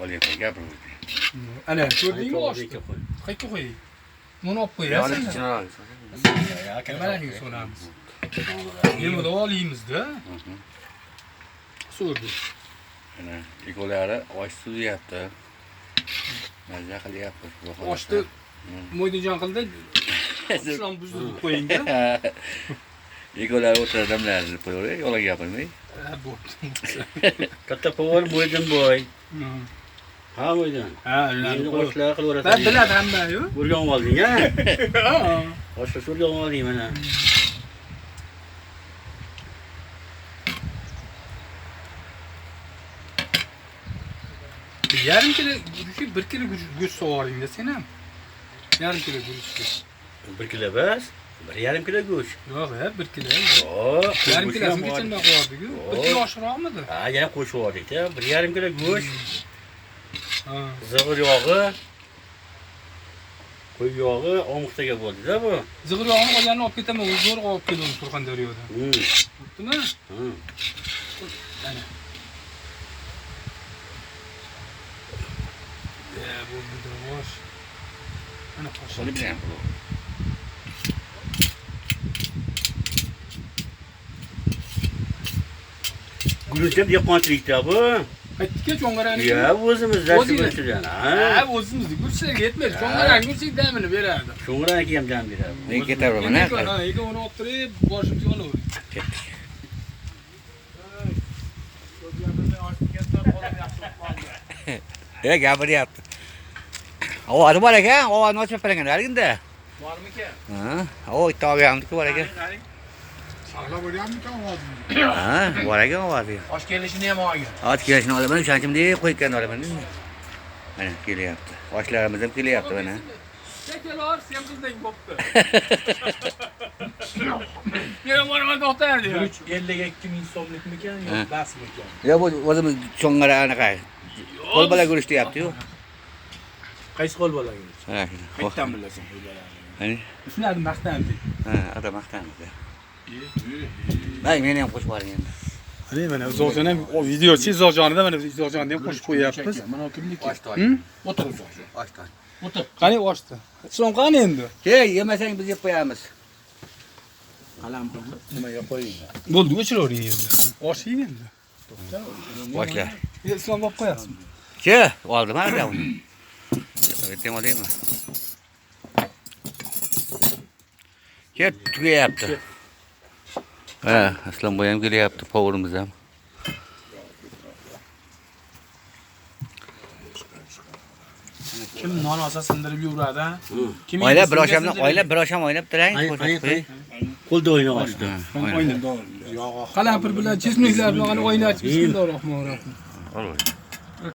Olyapman, gapir. Ana, ko'rdingmi oshni? Qayerga qo'y? Buni olib qo'yasizmi? Nimalarni so'ramiz? Yemni olamiz-da. So'rdi. Ana, ekolari osh suzyapti. Mazza qilyapti. Oshni mo'ydijon qildi. Islom buzib qo'ying-da. Ekolari o'tiradimlar deb qo'yaver, yo'q gapirmay. Bo'pti. Katta povor bo'ydim boy. Ha bo'ydim. Ha, Endi oshlar qilaverasiz. Ben biladi hamma-yu. O'rganib olding-a? Ha. Oshlar o'rganib olding mana. Yarım kilo guruchga 1 kilo go'sht so'raring-da sen ham. Yarım kilo go'shtga. 1 kilo bas. 1,5 kilo go'sht. Yo'q, 1 kilo. Yo'q. Yarım kilosini kechirmay qo'yardik-ku. 1 kilo oshirog'midi? Ha, yana qo'shib yubordik-da. 1,5 kilo go'sht. Ha. Zig'ir yog'i. Qo'y yog'i omuqtaga bo'ldi-da bu. Zig'ir yog'ini qolganini olib ketaman, zo'rg'a olib keldim Surxondaryodan. Bo'ptimi? Ana. Bu bosh. Ana qo'sh. Qo'li bilan bu. Guruchim dehqonchilikda bu. Qaytdikka cho'ngarani. Ya, o'zimizdan shugunchidan. Ha, o'zimizda guruchlarga yetmaydi. Cho'ngarani guruchlik damini beradi. Sho'ngraki ham dam beradi. Men ketaman, Ha, ega uni olib turib, boshimga olavering. Ketdik. Gapiryapti. Ovozi bor ekan, ovozini ochib qo'ygan haliginda. Bormikan? Ha, bitta olganimniki bor ekan. Saqlab o'rganmikan ovozini? Ha, bor ekan ovozi. Osh kelishini ham olgan. Ot kelishini olaman, o'shanchim deb qo'ygan olaman. Mana kelyapti. Oshlarimiz ham kelyapti mana. Kelar, sen qizdek bo'pti. Yana boraman to'xtar deydi. 52 ming so'mlikmikan yo'q basmikan? Yo, bu o'zimiz cho'ngara anaqa. Qo'l bola guruch deyapti-yu. Qaysi qo'l bolaga? Ha, Qayerdan bilasan qo'ylarni? Hani? Shunlarni maqtandi. Ha, ada maqtanadi. Bay, meni ham qo'shib yuboring endi. Qarang, mana Uzoqjon ham videochi Uzoqjonida mana Uzoqjonni ham qo'shib qo'yapmiz. Mana kimniki? O'tir Uzoqjon. Oshdan. O'tir. Qani oshdi. Islom qani endi? Key, yemasang biz yeb qo'yamiz. Qalam nimaga qo'ying? Bo'ldi, o'chiravering endi. Osh yeng endi. Boshla. Islom olib qo'yasizmi? Ke, oldim mana uni. Aytdim olaymi? Ke, tugayapti. Ha, Islom boy ham kelyapti, povurimiz ham. Kim non olsa sindirib yuradi? Kim Oylab bir osham o'ynab turang. Qo'lda o'ynab oshdi. O'ynab. Qalampir bilan chesmiklar bilan o'ynatib bismillahirrohmanirrohim. Olvoy.